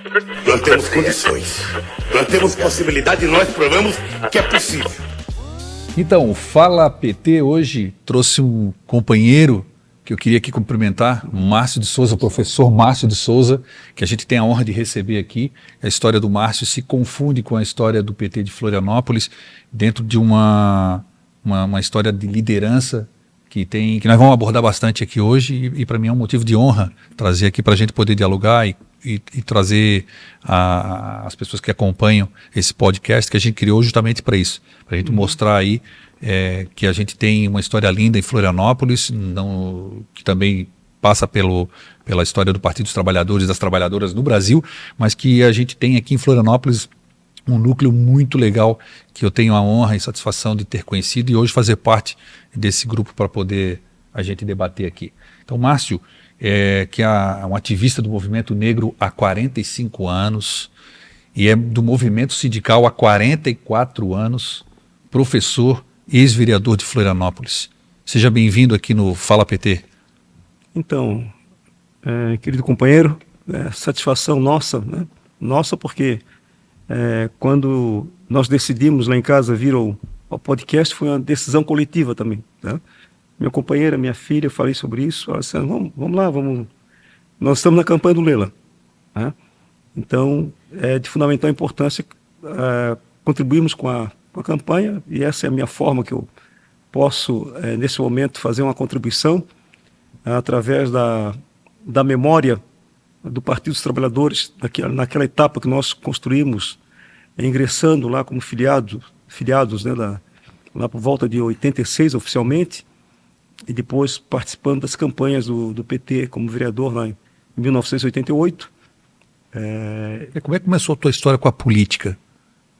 Nós temos condições, nós temos possibilidade e nós provamos que é possível. Então, o Fala PT hoje trouxe um companheiro que eu queria aqui cumprimentar, Márcio de Souza, o professor Márcio de Souza, que a gente tem a honra de receber aqui. A história do Márcio se confunde com a história do PT de Florianópolis, dentro de uma história de liderança que nós vamos abordar bastante aqui hoje, e para mim é um motivo de honra trazer aqui para a gente poder dialogar e trazer as pessoas que acompanham esse podcast que a gente criou justamente para isso, para a gente mostrar aí que a gente tem uma história linda em Florianópolis, que também passa pela história do Partido dos Trabalhadores e das Trabalhadoras no Brasil, mas que a gente tem aqui em Florianópolis um núcleo muito legal que eu tenho a honra e satisfação de ter conhecido e hoje fazer parte desse grupo para poder a gente debater aqui. Então, Márcio, que é um ativista do movimento negro há 45 anos e é do movimento sindical há 44 anos, professor, ex-vereador de Florianópolis. Seja bem-vindo aqui no Fala PT. Então, querido companheiro, satisfação nossa, né? Nossa porque quando nós decidimos lá em casa vir ao podcast, foi uma decisão coletiva também, né? Minha companheira, minha filha, eu falei sobre isso, ela disse, vamos lá, nós estamos na campanha do Lela, né? Então, é de fundamental importância contribuirmos com a campanha, e essa é a minha forma que eu posso, nesse momento, fazer uma contribuição através da memória do Partido dos Trabalhadores, naquela etapa que nós construímos, ingressando lá como filiados, né, lá por volta de 86 oficialmente, e depois participando das campanhas do PT como vereador lá em 1988. Como é que começou a tua história com a política?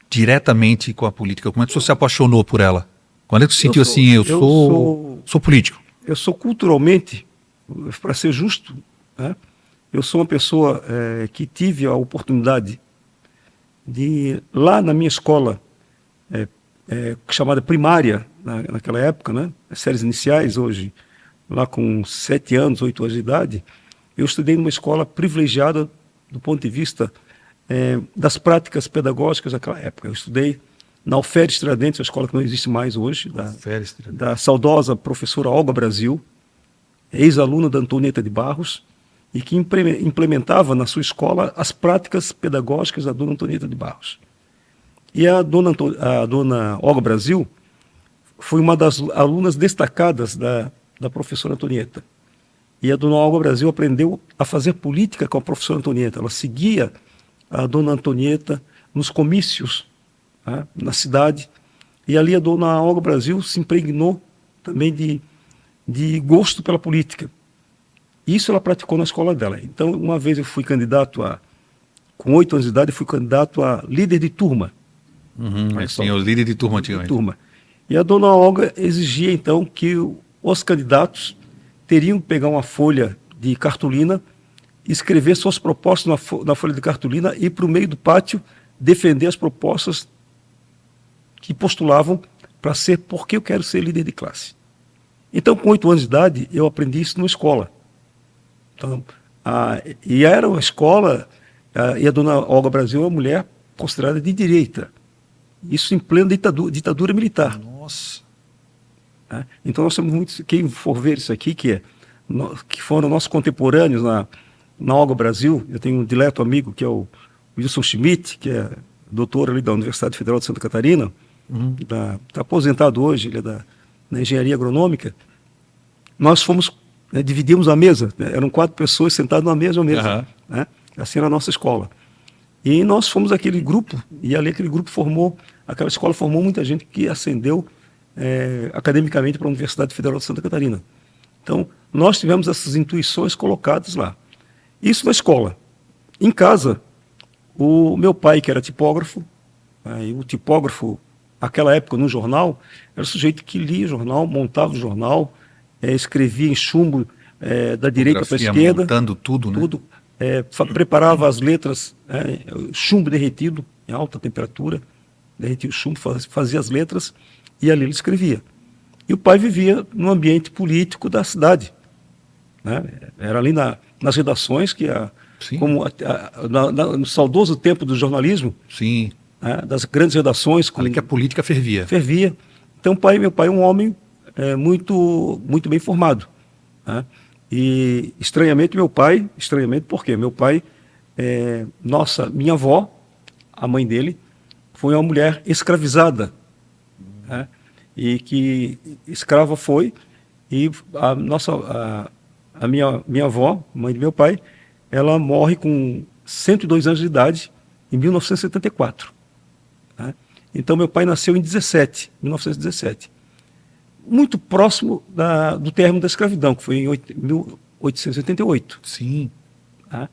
Diretamente com a política? Como é que você se apaixonou por ela? Quando é que você sentiu assim, eu sou político? Eu sou culturalmente, para ser justo, né, eu sou uma pessoa que tive a oportunidade de, lá na minha escola, chamada primária, naquela época, né, as séries iniciais, hoje, lá com 7 anos, 8 anos de idade, eu estudei numa escola privilegiada do ponto de vista das práticas pedagógicas daquela época. Eu estudei na Alferes Tiradentes, uma escola que não existe mais hoje, da saudosa professora Olga Brasil, ex-aluna da Antonieta de Barros, e que implementava na sua escola as práticas pedagógicas da dona Antonieta de Barros. E a dona Olga Brasil foi uma das alunas destacadas da professora Antonieta. E a dona Olga Brasil aprendeu a fazer política com a professora Antonieta. Ela seguia a dona Antonieta nos comícios, né, na cidade, e ali a dona Olga Brasil se impregnou também de gosto pela política. Isso ela praticou na escola dela. Então, uma vez eu fui candidato com 8 anos de idade, eu fui candidato a líder de turma. Sim, o líder de turma antigamente. E a dona Olga exigia, então, que os candidatos teriam que pegar uma folha de cartolina, escrever suas propostas na folha de cartolina e ir para o meio do pátio defender as propostas que postulavam para ser porque eu quero ser líder de classe. Então, com 8 anos de idade, eu aprendi isso numa escola. Então, e era uma escola, e a dona Olga Brasil é uma mulher considerada de direita. Isso em plena ditadura militar. Nossa! Então nós temos muitos, quem for ver isso aqui, que foram nossos contemporâneos na Olga Brasil, eu tenho um dileto amigo que é o Wilson Schmidt, que é doutor ali da Universidade Federal de Santa Catarina, está aposentado hoje, ele é da engenharia agronômica. Nós dividimos a mesa, né? Eram 4 pessoas sentadas na mesma mesa, né? Assim era a nossa escola. E nós fomos aquele grupo, e ali aquela escola formou muita gente que ascendeu academicamente para a Universidade Federal de Santa Catarina. Então, nós tivemos essas intuições colocadas lá. Isso na escola. Em casa, o meu pai, que era tipógrafo, e o tipógrafo, naquela época, no jornal, era o sujeito que lia o jornal, montava o jornal, escrevia em chumbo da direita para a esquerda. Montando tudo, né? Tudo. Preparava as letras, chumbo derretido, em alta temperatura, derretia o chumbo, fazia as letras, e ali ele escrevia. E o pai vivia no ambiente político da cidade, né? Era ali nas redações que Sim. como no saudoso tempo do jornalismo, Sim. né, das grandes redações, Ali que a política fervia. fervia. Então, meu pai é um homem muito, muito bem formado, né? E, estranhamente, por quê? Meu pai, minha avó, a mãe dele, foi uma mulher escravizada, né? E que escrava foi, e a minha avó, mãe de meu pai, ela morre com 102 anos de idade, em 1974. Né? Então, meu pai nasceu em 1917. Muito próximo do término da escravidão, que foi em 1888. Sim. Tá?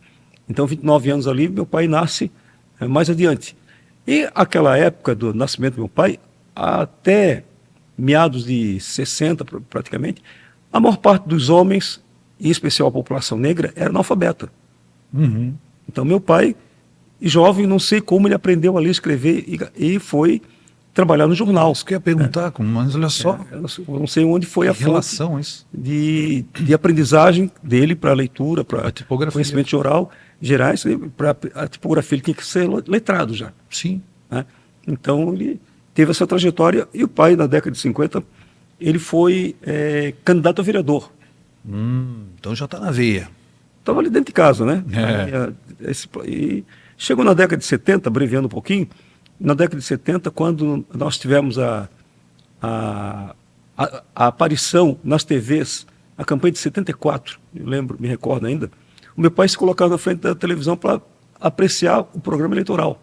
Então, 29 anos ali, meu pai nasce mais adiante. E aquela época do nascimento do meu pai, até meados de 60, praticamente, a maior parte dos homens, em especial a população negra, era analfabeta. Uhum. Então, meu pai, jovem, não sei como ele aprendeu a ler e escrever e foi trabalhar no jornal. Isso que eu ia perguntar, mas olha só. Eu não sei onde foi a Que relação isso. de aprendizagem dele para leitura, para conhecimento gerais, para a tipografia. Ele tinha que ser letrado já. Sim. Né? Então, ele teve essa trajetória. E o pai, na década de 50, ele foi candidato a vereador. Então já está na veia. Estava ali dentro de casa, né? E chegou na década de 70, abreviando um pouquinho, na década de 70, quando nós tivemos a aparição nas TVs, a campanha de 74, me recordo ainda, o meu pai se colocava na frente da televisão para apreciar o programa eleitoral.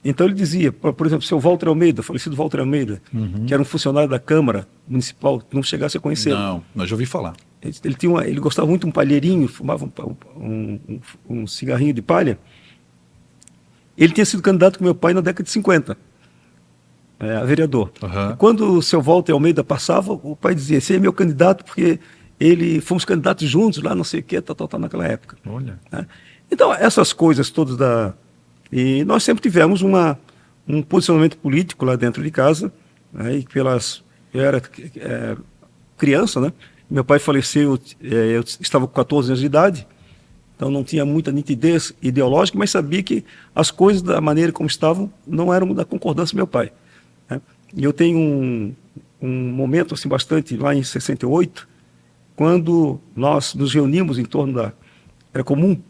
Então ele dizia, por exemplo, o seu Walter Almeida, falecido Walter Almeida, que era um funcionário da Câmara Municipal, não chegasse a conhecer. Não, mas já ouvi falar. Ele gostava muito de um palheirinho, fumava um cigarrinho de palha. Ele tinha sido candidato com meu pai na década de 50, a vereador. Uhum. Quando o seu Walter Almeida passava, o pai dizia, esse é meu candidato porque fomos candidatos juntos lá, não sei o que, naquela época. Olha. Então, essas coisas todas E nós sempre tivemos um posicionamento político lá dentro de casa, né, e eu era criança, né? Meu pai faleceu, eu estava com 14 anos de idade, então não tinha muita nitidez ideológica, mas sabia que as coisas, da maneira como estavam, não eram da concordância do meu pai. Né? E eu tenho um momento assim, bastante, lá em 68, quando nós nos reunimos em torno era comum,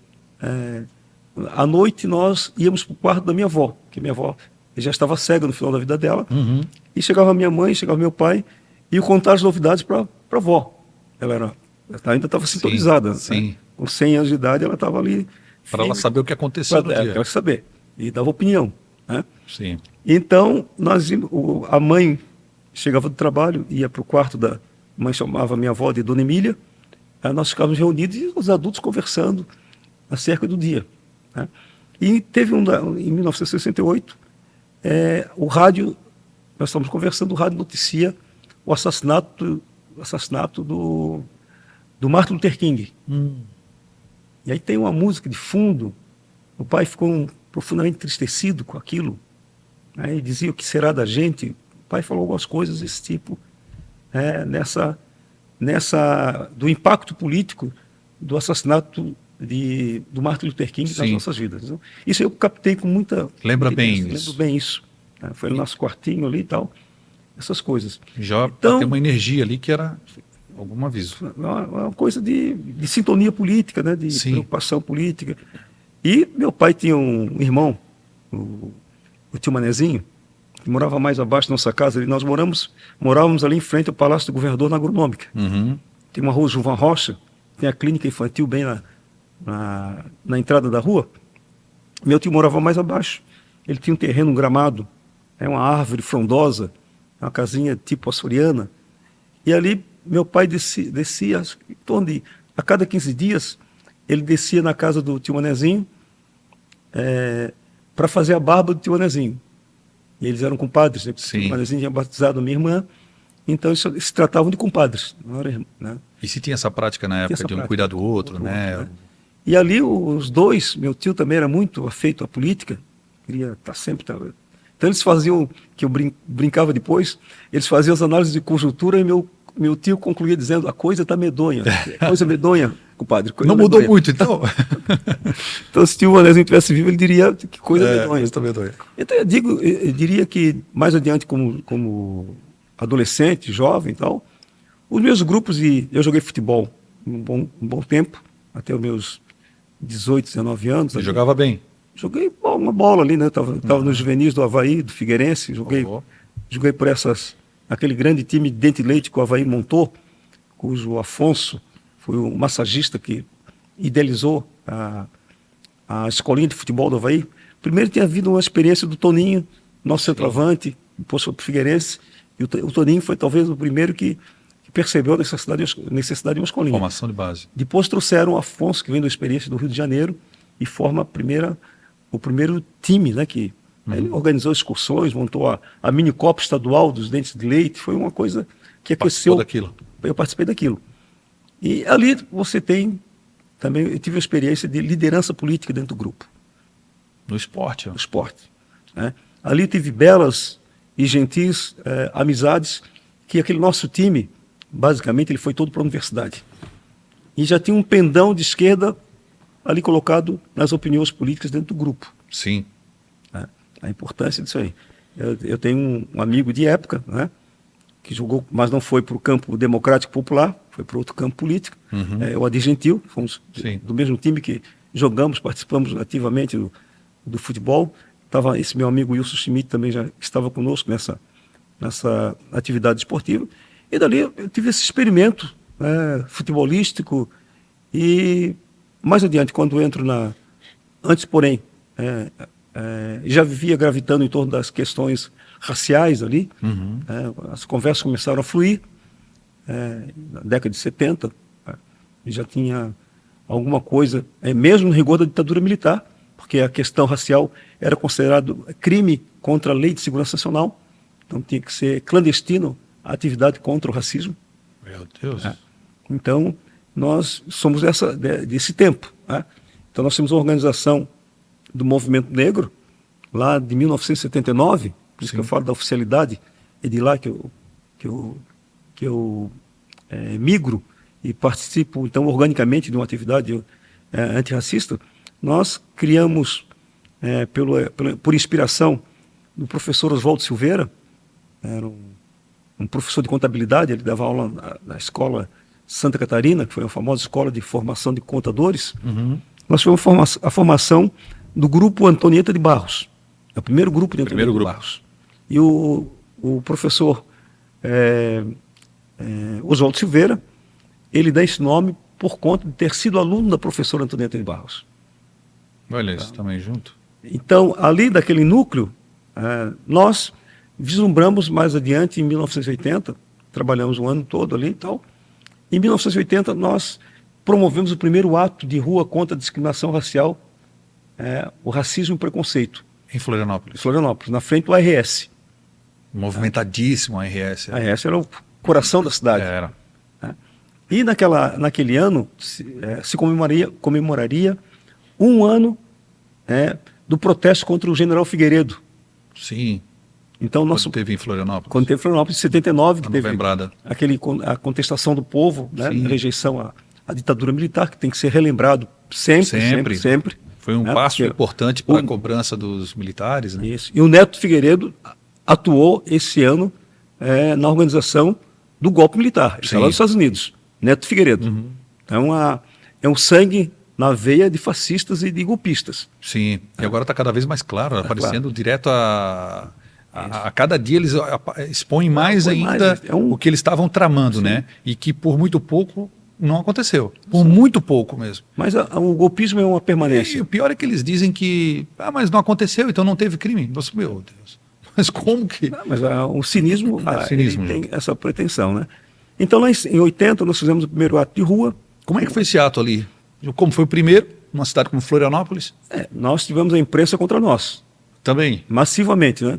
à noite nós íamos para o quarto da minha avó, porque minha avó já estava cega no final da vida dela, e chegava minha mãe, chegava meu pai, e eu contava as novidades para a avó. Ela ainda estava sintonizada. Sim. Né? Com 100 anos de idade, ela estava ali... Para ela saber o que aconteceu no dia. Ela saber, e dava opinião. Né? Sim. Então, a mãe chegava do trabalho, ia para o quarto a mãe chamava minha avó de Dona Emília, aí nós ficávamos reunidos e os adultos conversando acerca do dia. Né? E teve em 1968, o rádio, nós estávamos conversando, o rádio noticia o assassinato do Martin Luther King. E aí tem uma música de fundo, o pai ficou profundamente entristecido com aquilo, né? E dizia o que será da gente. O pai falou algumas coisas desse tipo, do impacto político do assassinato do Martin Luther King nas nossas vidas. Então, isso eu captei com muita... Lembro bem isso. Né? Foi no nosso quartinho ali e tal, essas coisas. Já então, tem uma energia ali que era algum aviso. Uma coisa de sintonia política, né? De preocupação política. E meu pai tinha um irmão, o tio Manezinho, que morava mais abaixo da nossa casa. Nós morávamos ali em frente ao Palácio do Governador, na Agronômica. Tem uma rua João Rocha, tem a clínica infantil bem na entrada da rua. Meu tio morava mais abaixo. Ele tinha um terreno, um gramado, uma árvore frondosa, uma casinha tipo açoriana. E ali meu pai descia em torno de... A cada 15 dias, ele descia na casa do tio Manezinho para fazer a barba do tio Manezinho. E eles eram compadres, né? O tio Manezinho tinha batizado a minha irmã, então eles se tratavam de compadres. Né? E se tinha essa prática na época de um cuidar do outro, né? E ali os dois, meu tio também era muito afeito à política, queria estar sempre... Então eles faziam, que eu brincava depois, eles faziam as análises de conjuntura e meu tio concluía dizendo, a coisa está medonha, coisa medonha. compadre. Não mudou muito, então? Então, se o Tio Manezinho tivesse vivo, ele diria que coisa medonha. Medonha. Então, eu diria que, mais adiante, como adolescente, jovem e tal, os meus grupos, eu joguei futebol um bom tempo, até os meus 18, 19 anos. Você jogava bem? Joguei uma bola ali, né? Tava nos juvenis do Avaí, do Figueirense, joguei por aquele grande time de Dente e Leite que o Avaí montou, cujo Afonso foi o massagista que idealizou a escolinha de futebol do Avaí. Primeiro tinha havido uma experiência do Toninho, nosso centroavante, depois foi para o Figueirense, e o Toninho foi talvez o primeiro que percebeu a necessidade de uma escolinha. Formação de base. Depois trouxeram o Afonso, que vem da experiência do Rio de Janeiro, e forma o primeiro time, né, que ele organizou excursões, montou a mini Copa Estadual dos Dentes de Leite, foi uma coisa que aqueceu. Eu participei daquilo. E ali você tem também, eu tive a experiência de liderança política dentro do grupo. No esporte. No esporte. Né? Ali tive belas e gentis amizades, que aquele nosso time, basicamente, ele foi todo para a universidade. E já tinha um pendão de esquerda ali colocado nas opiniões políticas dentro do grupo. Sim. Né? A importância disso aí. Eu tenho um amigo de época, né, que jogou, mas não foi para o campo democrático popular, foi para outro campo político, o Adir Gentil, fomos do mesmo time que participamos ativamente do futebol. Tava esse meu amigo Wilson Schmidt também já estava conosco nessa atividade esportiva. E dali eu tive esse experimento futebolístico e mais adiante, quando entro antes, porém, já vivia gravitando em torno das questões raciais ali, as conversas começaram a fluir, na década de 70, e já tinha alguma coisa, mesmo no rigor da ditadura militar, porque a questão racial era considerado crime contra a Lei de Segurança Nacional, então tinha que ser clandestino a atividade contra o racismo. Meu Deus. Então, nós somos desse tempo. Né? Então, nós temos uma organização do movimento negro, lá de 1979, por isso que eu falo da oficialidade, é de lá que eu migro e participo, então, organicamente de uma atividade antirracista. Nós criamos, por inspiração do professor Oswaldo Silveira, era um professor de contabilidade, ele dava aula na escola Santa Catarina, que foi uma famosa escola de formação de contadores. Nós fizemos a formação do grupo Antonieta de Barros. É o primeiro grupo de Antonieta de Barros. E o professor Oswaldo Silveira, ele dá esse nome por conta de ter sido aluno da professora Antonieta de Barros. Olha isso também junto. Então, ali daquele núcleo, nós vislumbramos mais adiante, em 1980, trabalhamos um ano todo ali e tal. Em 1980, nós promovemos o primeiro ato de rua contra a discriminação racial, o racismo e o preconceito. Em Florianópolis. Em Florianópolis, na frente do ARS. Movimentadíssimo a ARS. A ARS era o coração da cidade. Era. E naquele ano se comemoraria um ano do protesto contra o general Figueiredo. Sim. Então, quando teve em Florianópolis. Quando teve em Florianópolis, em 79, que teve a contestação do povo, né, rejeição à ditadura militar, que tem que ser relembrado sempre. Foi um passo importante para a cobrança dos militares. Né? Isso. E o Neto Figueiredo atuou esse ano na organização do golpe militar. Ele está lá nos Estados Unidos. Neto Figueiredo. Então, é um sangue na veia de fascistas e de golpistas. Sim, e agora está cada vez mais claro, aparecendo direto a cada dia eles expõem mais ainda o que eles estavam tramando, né? E que por muito pouco não aconteceu. Por muito pouco mesmo. Mas o golpismo é uma permanência. E o pior é que eles dizem que, mas não aconteceu, então não teve crime. Nossa, meu Deus. Mas como que... mas o cinismo, tem essa pretensão, né? Então, lá em 80, nós fizemos o primeiro ato de rua. Como é que foi esse ato ali? Como foi o primeiro, numa cidade como Florianópolis? Nós tivemos a imprensa contra nós. Também? Massivamente, né?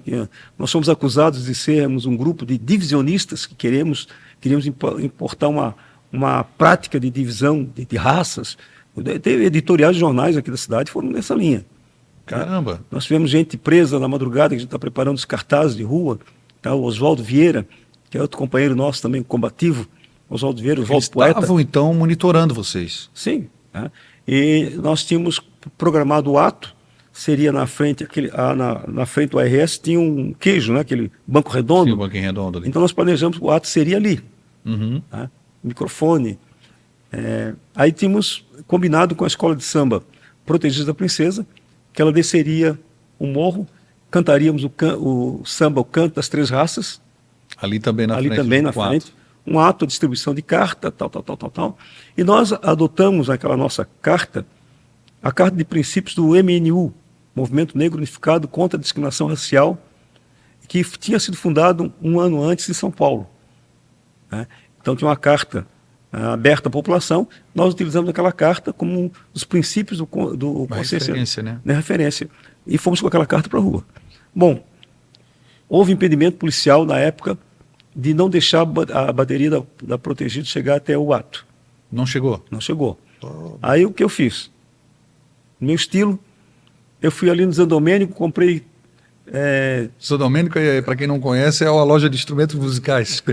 Nós somos acusados de sermos um grupo de divisionistas que queríamos importar uma prática de divisão de raças. Teve editoriais de jornais aqui da cidade foram nessa linha. Caramba! Nós tivemos gente presa na madrugada, que a gente está preparando os cartazes de rua. Tá? O Oswaldo Vieira, que é outro companheiro nosso também, combativo, Oswaldo Vieira, Eles Oswaldo Poeta. estavam, então, monitorando vocês. Sim. Né? E nós tínhamos programado o ato, seria na frente, na frente do ARS tinha um queijo, né? Aquele banco redondo. Sim, o banquinho redondo ali. Então nós planejamos que o ato seria ali. Uhum. Né? Microfone. Aí tínhamos combinado com a escola de samba Protegidos da Princesa, que ela desceria o morro, cantaríamos o samba, o Canto das Três Raças, Ali também na ali frente. também na do quadro. frente, um ato de distribuição de carta, tal. E nós adotamos naquela nossa carta, a carta de princípios do MNU, Movimento Negro Unificado contra a Discriminação Racial, que tinha sido fundado um ano antes em São Paulo. Né? Então tinha uma carta aberta à população, nós utilizamos aquela carta como um dos princípios do Uma consciência, referência, né? referência. E fomos com aquela carta para a rua. Bom, houve impedimento policial na época de não deixar a bateria da Protegido chegar até o ato. Não chegou? Não chegou. Aí o que eu fiz? Meu estilo, eu fui ali no Zé Domênico, comprei... São Domênico, para quem não conhece, é a loja de instrumentos musicais.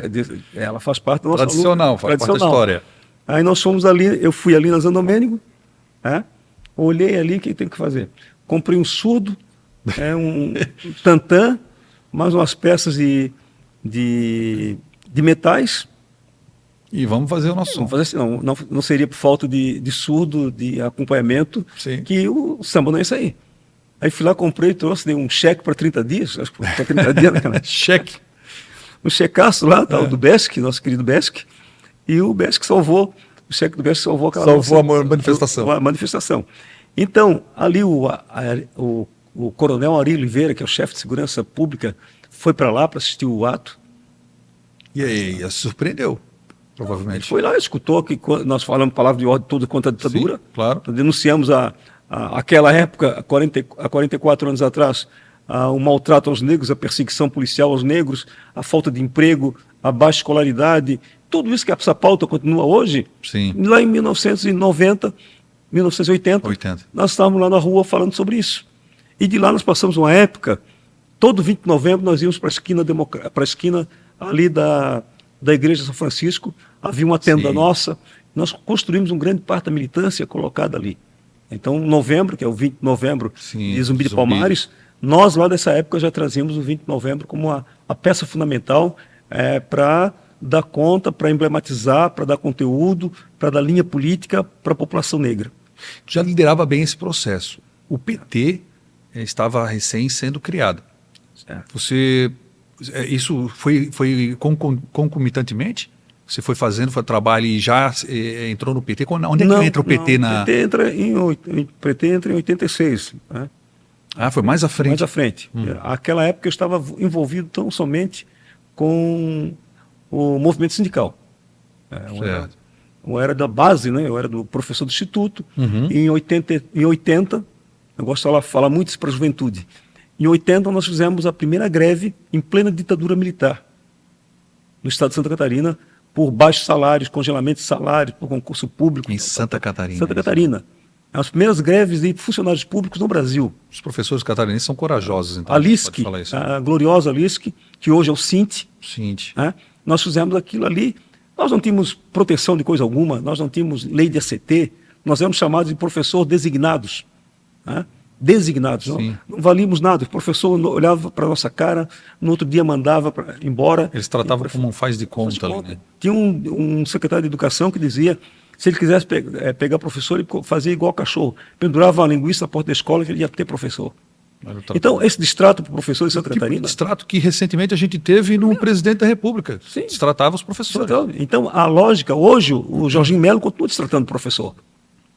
Ela faz parte do nosso Tradicional, faz parte da história. Aí nós fomos ali, eu fui ali na Zé Domênico, olhei ali o que tem que fazer. Comprei um surdo, um tantã, mais umas peças de metais. E vamos fazer o nosso som. Vamos fazer assim, não seria por falta de surdo, de acompanhamento, Sim. que o samba não ia sair. Aí fui lá, comprei, trouxe, dei um cheque para 30 dias, acho que para 30 dias naquela. Cheque. Um checaço lá, tal, do Besc, nosso querido Besc, e o Besc salvou, o cheque do Besc salvou aquela Salvou a manifestação. A manifestação. Então, ali o coronel Ari Oliveira, que é o chefe de segurança pública, foi para lá para assistir o ato. E aí, surpreendeu, provavelmente. Ele foi lá, escutou que nós falamos palavra de ordem toda contra a ditadura. Sim, claro. Denunciamos aquela época, há 44 anos atrás, o maltrato aos negros, a perseguição policial aos negros, a falta de emprego, a baixa escolaridade, tudo isso que essa pauta continua hoje. Sim. Lá em 1990, 1980, nós estávamos lá na rua falando sobre isso. E de lá nós passamos uma época, todo 20 de novembro nós íamos para a esquina ali da Igreja São Francisco, havia uma tenda nossa, nós construímos um grande parte da militância colocada ali. Então, novembro, que é o 20 de novembro de Zumbi de Palmares, nós lá dessa época já trazíamos o 20 de novembro como a peça fundamental para dar conta, para emblematizar, para dar conteúdo, para dar linha política para a população negra. Já liderava bem esse processo. O PT estava recém sendo criado. Você, isso foi concomitantemente? Você foi fazendo, foi trabalho e já entrou no PT? Onde é que entra o PT na... O PT entra em 86. Né? Foi mais à frente? Mais à frente. Aquela época eu estava envolvido tão somente com o movimento sindical. Eu era da base, né? Eu era do professor do Instituto. Em 80, eu gosto de falar muito isso para a juventude. Em 80 nós fizemos a primeira greve em plena ditadura militar no estado de Santa Catarina, por baixos salários, congelamento de salários, por concurso público. Em Santa Catarina. Santa Catarina. As primeiras greves de funcionários públicos no Brasil. Os professores catarinenses são corajosos, então. A LISC, a gloriosa LISC, que hoje é o SINT. Nós fizemos aquilo ali. Nós não tínhamos proteção de coisa alguma, nós não tínhamos lei de ACT, nós éramos chamados de professor designados. Designados, não valíamos nada. O professor olhava para a nossa cara, no outro dia mandava embora. Eles tratavam como um faz de conta. Ali, né? Tinha um secretário de educação que dizia, se ele quisesse pegar professor, ele fazia igual cachorro, pendurava uma linguiça na porta da escola que ele ia ter professor. Então, esse distrato para o professor de Santa Catarina... Distrato que recentemente a gente teve no presidente da República. Sim. Destratava os professores. Então, a lógica, hoje, o Jorginho Melo continua destratando o professor.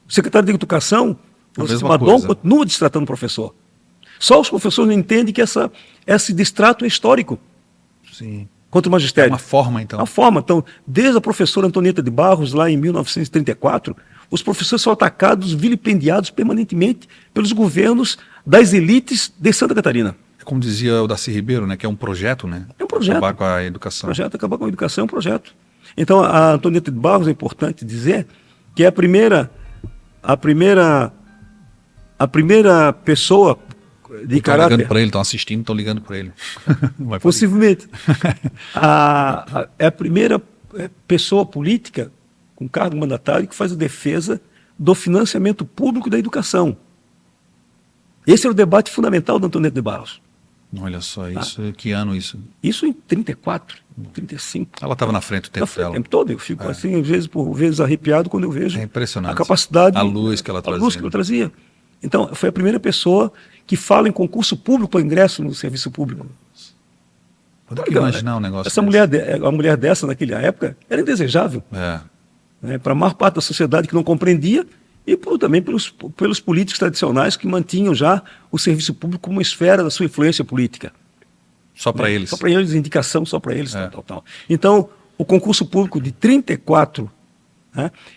O secretário de Educação, o Madom, continua destratando o professor. Só os professores não entendem que esse distrato é histórico. Sim. Contra o magistério. É uma forma, então. Uma forma. Então, desde a professora Antonieta de Barros, lá em 1934, os professores são atacados, vilipendiados permanentemente pelos governos das elites de Santa Catarina. É como dizia o Darcy Ribeiro, né, que é um projeto, né? É um projeto. Acabar com a educação. Acabar com a educação é um projeto. Então, a Antonieta de Barros, é importante dizer que é a primeira pessoa de caráter... ligando para ele, estão assistindo, estão ligando para ele. Possivelmente. É a primeira pessoa política com cargo mandatário que faz a defesa do financiamento público da educação. Esse era o debate fundamental do Antonieta de Barros. Olha só, isso, que ano isso? Isso em 34, 35. Ela estava na frente o tempo dela. O tempo todo. Eu fico assim, às vezes, por vezes arrepiado quando eu vejo É impressionante. a capacidade, A luz que ela trazia. A luz que ela trazia. Então, foi a primeira pessoa que fala em concurso público para ingresso no serviço público. Pode imaginar um negócio Essa desse. uma mulher dessa naquela época era indesejável. É. Para a maior parte da sociedade que não compreendia e também pelos políticos tradicionais que mantinham já o serviço público como uma esfera da sua influência política. Só para eles. Só para eles, indicação só para eles. É. Tal. Então, o concurso público de 34,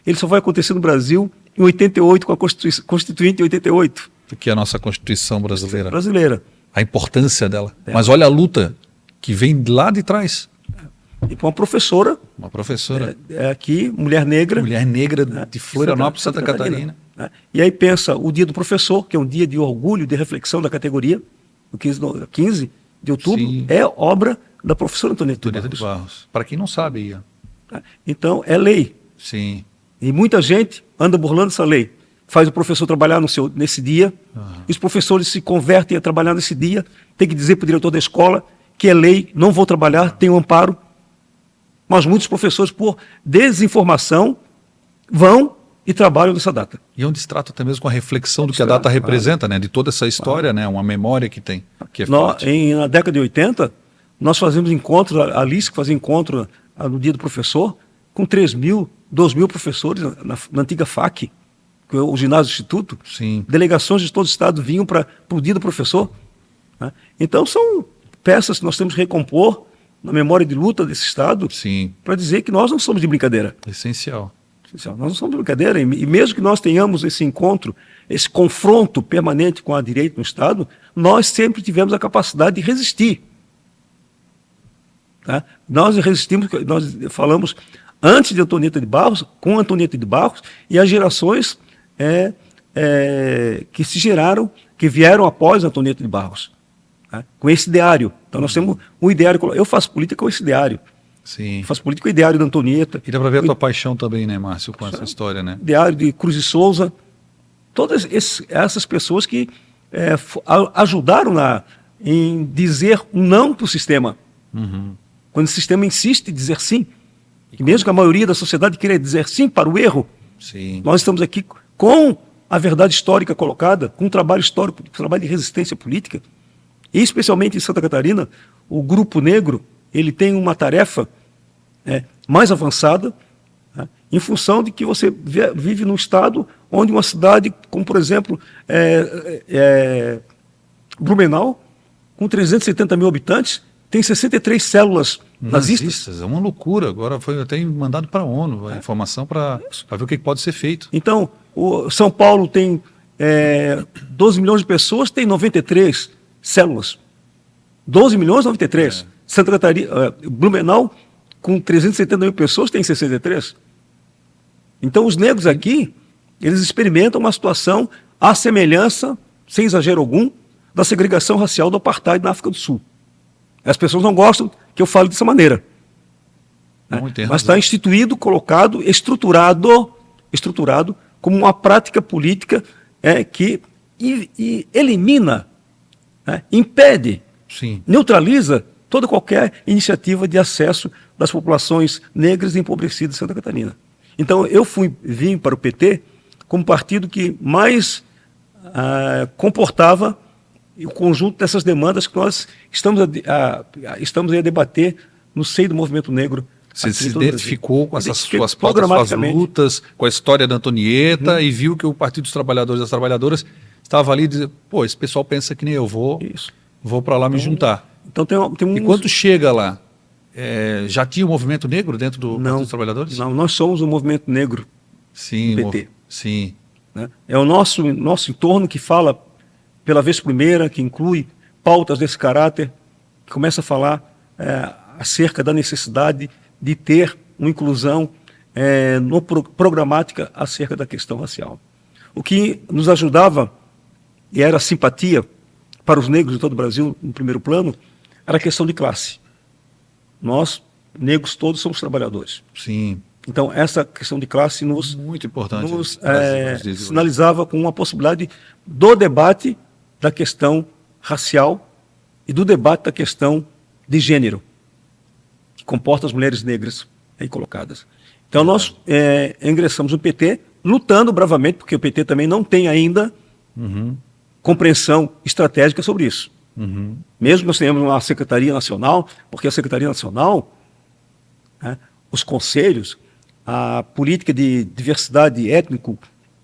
ele só vai acontecer no Brasil em 88, com a Constituinte em 88. Que é a nossa Constituição brasileira. A importância dela. É. Mas olha a luta que vem lá de trás. E para uma professora. Uma professora. Aqui, mulher negra. Mulher negra de Florianópolis, Santa Catarina. E aí pensa o Dia do Professor, que é um dia de orgulho, de reflexão da categoria, o 15 de outubro, Sim. é obra da professora Antonieta de Barros. Para quem não sabe aí. Ó. Então, é lei. Sim. E muita gente anda burlando essa lei. Faz o professor trabalhar nesse dia, e os professores se convertem a trabalhar nesse dia, tem que dizer para o diretor da escola que é lei, não vou trabalhar, tenho amparo. Mas muitos professores, por desinformação, vão e trabalham nessa data. E é um distrato até mesmo com a reflexão do que a data representa, né? De toda essa história, né? Uma memória que tem, que é forte. Na década de 80, nós fazíamos encontros, a Alice fazia encontro no Dia do Professor, com 3.000, 2.000 professores na antiga FAC, que é o ginásio do Instituto. Sim. Delegações de todo o estado vinham para o Dia do Professor. Então são peças que nós temos que recompor na memória de luta desse estado, para dizer que nós não somos de brincadeira. Essencial. Nós não somos de brincadeira, e mesmo que nós tenhamos esse encontro, esse confronto permanente com a direita no estado, nós sempre tivemos a capacidade de resistir. Nós resistimos, nós falamos antes de Antonieta de Barros, com Antonieta de Barros, e as gerações que se geraram, que vieram após Antonieta de Barros, com esse ideário. Então nós temos um ideário, eu faço política com esse ideário. Sim. Faço política com o ideário da Antonieta. E dá para ver a tua paixão também, né, Márcio, com essa história, né? Ideário de Cruz de Souza, todas essas pessoas que ajudaram em dizer um não para o sistema. Quando o sistema insiste em dizer sim, e mesmo que a maioria da sociedade queira dizer sim para o erro, nós estamos aqui com a verdade histórica colocada, com um trabalho histórico, um trabalho de resistência política, e especialmente em Santa Catarina, o Grupo Negro, ele tem uma tarefa mais avançada, em função de que você vive num estado onde uma cidade, como por exemplo Blumenau, com 370 mil habitantes, tem 63 células nazistas. É uma loucura. Agora foi até mandado para a ONU a informação para ver o que pode ser feito. Então, São Paulo tem 12 milhões de pessoas, tem 93 células. 12 milhões, 93. Santa Catarina, Blumenau, com 370 mil pessoas, tem 63. Então, os negros aqui, eles experimentam uma situação à semelhança, sem exagero algum, da segregação racial do apartheid na África do Sul. As pessoas não gostam que eu fale dessa maneira. Mas está instituído, colocado, estruturado como uma prática política que elimina, impede, neutraliza toda qualquer iniciativa de acesso das populações negras e empobrecidas de Santa Catarina. Então, eu vim para o PT como partido que mais comportava o conjunto dessas demandas que nós estamos a debater no seio do movimento negro. Você se identificou com essas suas pautas, suas lutas, com a história da Antonieta e viu que o Partido dos Trabalhadores e das Trabalhadoras estava ali e dizia, esse pessoal pensa que nem eu, vou para lá me juntar. Então, E quando chega lá, já tinha o movimento negro dentro do Partido dos Trabalhadores? Não, nós somos o movimento negro do PT. Sim. É o nosso entorno que fala pela vez primeira, que inclui pautas desse caráter, que começa a falar acerca da necessidade de ter uma inclusão programática acerca da questão racial. O que nos ajudava, e era a simpatia para os negros de todo o Brasil, no primeiro plano, era a questão de classe. Nós negros todos somos trabalhadores. Sim. Então, essa questão de classe Muito importante. nos Nos dias de hoje. sinalizava com uma possibilidade do debate da questão racial e do debate da questão de gênero, que comporta as mulheres negras aí colocadas. Então, nós ingressamos no PT, lutando bravamente, porque o PT também não tem ainda compreensão estratégica sobre isso. Mesmo que nós tenhamos uma Secretaria Nacional, porque a Secretaria Nacional, né, os conselhos, a política de diversidade étnico,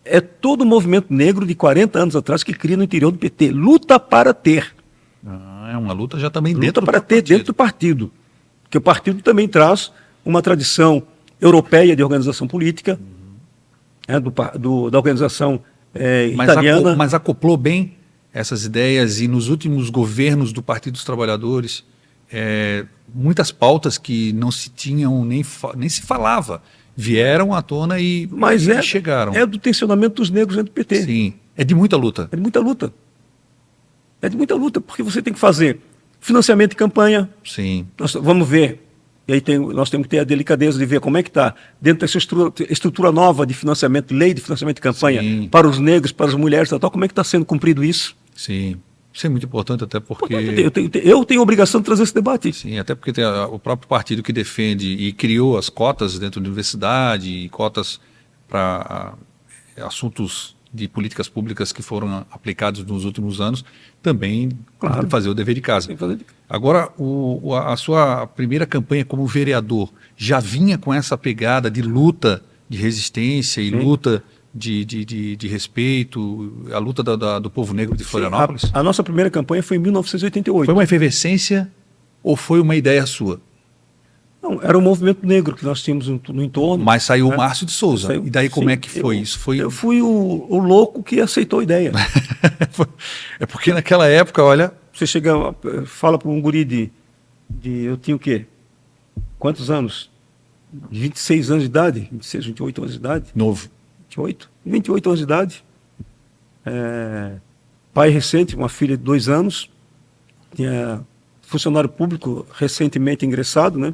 é todo o movimento negro de 40 anos atrás que cria no interior do PT. Luta para ter. É uma luta já também Luta dentro para do ter partido. dentro do partido. Porque o partido também traz uma tradição europeia de organização política, né, da organização italiana. Mas acoplou bem essas ideias e nos últimos governos do Partido dos Trabalhadores, muitas pautas que não se tinham, nem se falava, vieram à tona e chegaram. É do tensionamento dos negros dentro do PT. Sim, é de muita luta. É de muita luta. É de muita luta, porque você tem que fazer financiamento de campanha. Sim. Nós vamos ver, e aí nós temos que ter a delicadeza de ver como é que está, dentro dessa estrutura nova de financiamento, lei de financiamento de campanha, Sim. para os negros, para as mulheres, tal, como é que está sendo cumprido isso? Sim. Isso é muito importante, até porque... Eu tenho a obrigação de trazer esse debate. Sim, até porque tem o próprio partido que defende e criou as cotas dentro da universidade e cotas para assuntos de políticas públicas que foram aplicados nos últimos anos, também tem que fazer o dever de casa. Agora, a sua primeira campanha como vereador já vinha com essa pegada de luta, de resistência e luta de respeito, a luta do povo negro de Florianópolis? A nossa primeira campanha foi em 1988. Foi uma efervescência ou foi uma ideia sua? Não, era um movimento negro que nós tínhamos no entorno. Mas saiu o Márcio de Souza. Saiu, e daí como sim, é que foi isso? Eu fui o louco que aceitou a ideia. É porque naquela época, olha... Você chega, fala para um guri eu tinha o quê? Quantos anos? 26 anos de idade? 26, 28 anos de idade? Novo. 28 anos de idade. Pai recente, uma filha de 2 anos. Tinha funcionário público recentemente ingressado, né?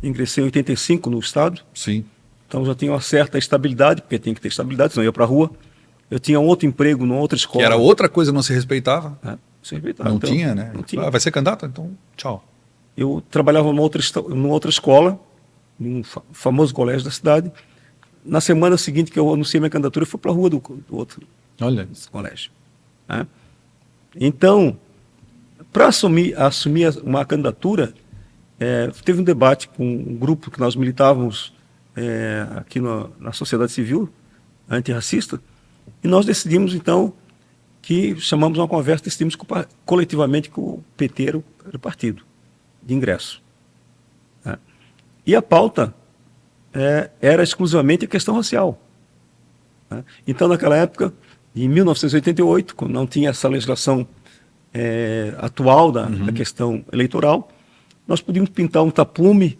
Ingressei em 85 no Estado. Sim. Então já tinha uma certa estabilidade, porque tem que ter estabilidade, senão eu ia para a rua. Eu tinha outro emprego numa outra escola. Que era outra coisa, não se respeitava. Se respeitava. Não então, tinha, né? Não tinha. Vai ser candidato? Então, tchau. Eu trabalhava numa outra escola, num famoso colégio da cidade. Na semana seguinte que eu anunciei minha candidatura, eu fui para a rua do outro colégio. Né? Então, para assumir uma candidatura, teve um debate com um grupo que nós militávamos aqui na sociedade civil, antirracista, e nós decidimos, então, que chamamos uma conversa, decidimos coletivamente que o PT era o partido de ingresso. Né? E a pauta era exclusivamente a questão racial. Né? Então, naquela época, em 1988, quando não tinha essa legislação atual da questão eleitoral, nós podíamos pintar um tapume,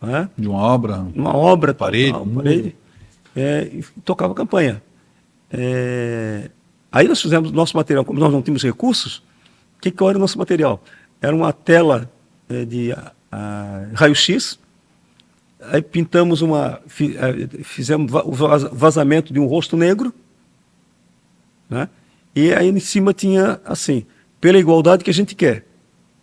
né? De uma obra, parede, e tocava campanha. Aí nós fizemos nosso material, como nós não tínhamos recursos, o que era o nosso material? Era uma tela de raio-x, aí pintamos fizemos o vazamento de um rosto negro, né? E aí em cima tinha assim, pela igualdade que a gente quer,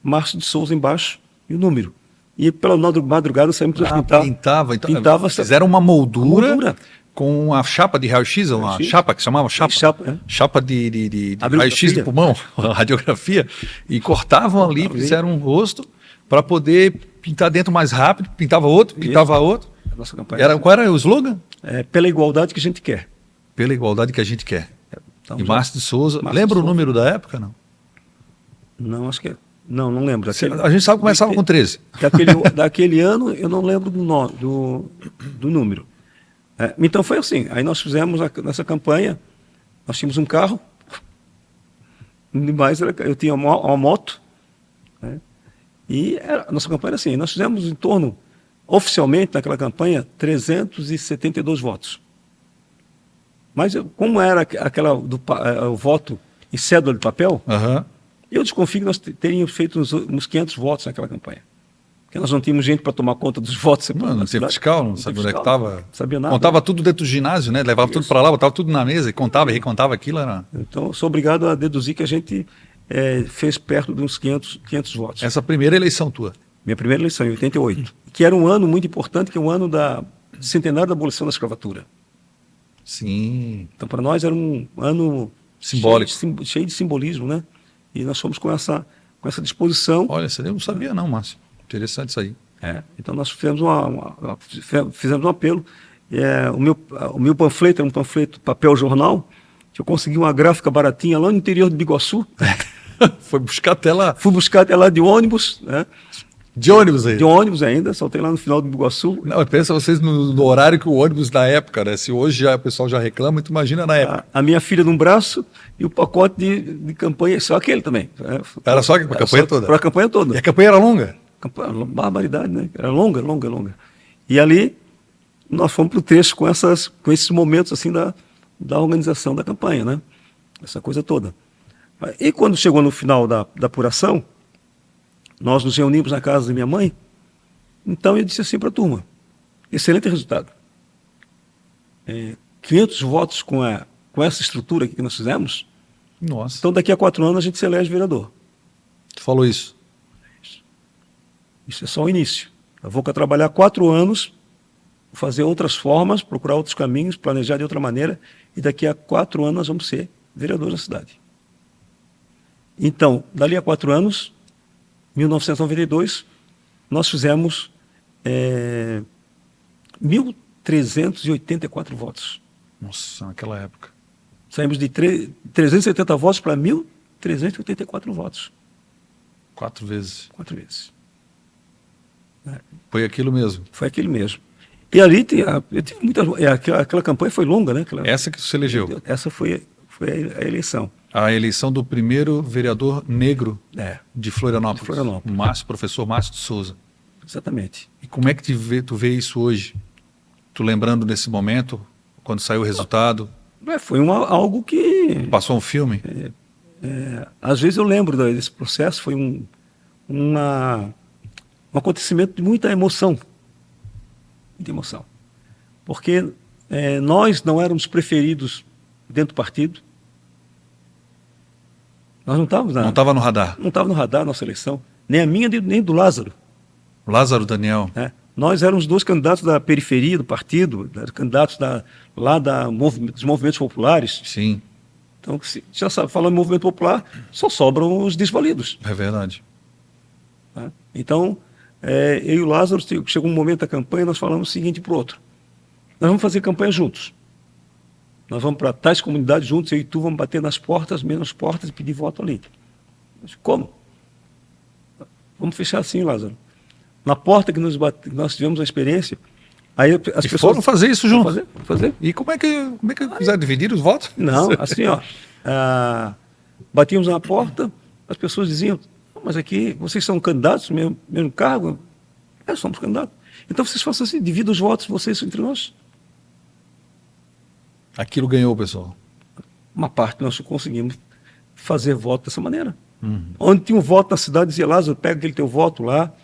Márcio de Souza embaixo e o número. E pela madrugada saímos para pintar. Pintava. Fizeram uma moldura com a chapa de raio-x, uma chapa que chamava chapa de raio-x do pulmão, a radiografia, e cortavam ali, fizeram um rosto para poder pintar dentro mais rápido, pintava outro. A nossa campanha. Qual era o slogan? Pela igualdade que a gente quer. Pela igualdade que a gente quer. Então, e Márcio de Souza, lembra o número da época, não? Não, acho que não lembro. A gente sabe que começava com 13. Daquele ano eu não lembro do número. Então foi assim, aí nós fizemos nessa campanha, nós tínhamos um carro, demais, eu tinha uma moto, né? E a nossa campanha era assim, nós fizemos em torno, oficialmente naquela campanha, 372 votos. Mas como era o voto em cédula de papel, eu desconfio que nós teríamos feito uns 500 votos naquela campanha. porque nós não tínhamos gente para tomar conta dos votos. Não tinha fiscal, não sabia onde é que estava. Sabia nada. Contava tudo dentro do ginásio, né? Levava tudo para lá, botava tudo na mesa e contava e recontava aquilo. Era... Então, eu sou obrigado a deduzir que a gente fez perto de uns 500 votos. Essa primeira eleição tua. Minha primeira eleição, em 88. Que era um ano muito importante, que é o ano da centenário da abolição da escravatura. Sim. Então, para nós era um ano simbólico, cheio de simbolismo, né? E nós fomos com essa disposição. Olha, você não sabia não, Márcio. Interessante isso aí. Então nós fizemos fizemos um apelo. O meu panfleto era um panfleto papel jornal, que eu consegui uma gráfica baratinha lá no interior de Biguaçu. Foi buscar até lá. Fui buscar até lá de ônibus, né? De ônibus ainda? De ônibus ainda, soltei lá no final do Biguaçu. Não, pensa vocês no horário que o ônibus da época, né? Se hoje o pessoal já reclama, tu imagina na época. A minha filha num braço e o pacote de campanha, só aquele também. Era só para a campanha toda? Para a campanha toda. E a campanha era longa? Barbaridade, né? Era longa. E ali nós fomos para o trecho com esses momentos assim da organização da campanha, né? Essa coisa toda. E quando chegou no final da apuração, nós nos reunimos na casa da minha mãe. Então eu disse assim para a turma: excelente resultado. 500 votos com essa estrutura que nós fizemos. Nossa. Então daqui a 4 anos a gente se elege vereador. Tu falou isso? Isso é só o início. Eu vou trabalhar 4 anos, fazer outras formas, procurar outros caminhos, planejar de outra maneira, e daqui a 4 anos nós vamos ser vereadores da cidade. Então, dali a 4 anos, 1992, nós fizemos 1.384 votos. Nossa, naquela época. Saímos de 370 votos para 1.384 votos. 4 vezes. 4 vezes. Foi aquilo mesmo. Foi aquele mesmo. E ali eu tive muitas. Aquela campanha foi longa, né? Essa que você elegeu? Essa foi a eleição. A eleição do primeiro vereador negro de Florianópolis. Professor Márcio de Souza. Exatamente. E como é que tu vê isso hoje? Tu lembrando desse momento, quando saiu o resultado? Foi algo que... Passou um filme? Às vezes eu lembro desse processo, foi um acontecimento de muita emoção. Muita emoção. Porque nós não éramos preferidos dentro do partido. Nós não estávamos... Não estava no radar? Não estava no radar a nossa eleição. Nem a minha, nem do Lázaro. Lázaro Daniel. Nós éramos 2 candidatos da periferia do partido, candidatos dos movimentos populares. Sim. Então, já sabe, falando em movimento popular, só sobram os desvalidos. É verdade. Então, eu e o Lázaro, chegou um momento da campanha, nós falamos o seguinte para o outro: nós vamos fazer campanha juntos. Nós vamos para tais comunidades juntos, eu e tu vamos bater nas portas, menos portas, e pedir voto ali. Mas como? Vamos fechar assim, Lázaro. Na porta que nós tivemos a experiência, aí as pessoas foram fazer isso juntos. Fazer. E como é que quiser dividir os votos? Não, assim, batíamos na porta, as pessoas diziam: mas aqui vocês são candidatos, mesmo cargo? Somos candidatos. Então vocês façam assim, dividam os votos, vocês entre nós. Aquilo ganhou, pessoal. Uma parte nós conseguimos fazer voto dessa maneira. Onde tinha um voto na cidade, dizia: Lázaro, pega aquele teu voto lá,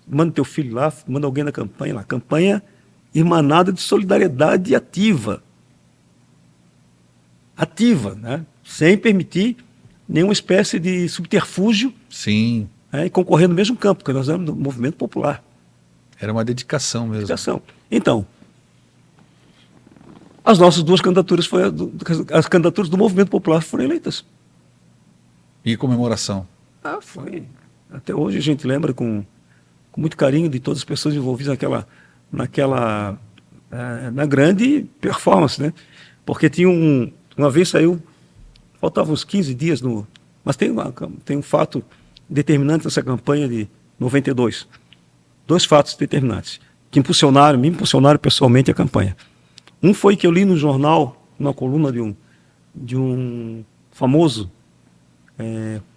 manda teu filho lá, manda alguém na campanha lá. Campanha irmanada de solidariedade ativa. Ativa, né? Sem permitir nenhuma espécie de subterfúgio. Sim. E concorrer no mesmo campo, porque nós éramos do movimento popular. Era uma dedicação mesmo. Dedicação. Então, as nossas 2 candidaturas, as candidaturas do movimento popular foram eleitas. E comemoração? Foi. Até hoje a gente lembra com muito carinho de todas as pessoas envolvidas na grande performance, né? Porque tinha uma vez saiu, faltavam uns 15 dias mas tem um fato determinante dessa campanha de 92. 2 fatos determinantes que me impulsionaram pessoalmente a campanha. Um foi que eu li no jornal, numa coluna de um famoso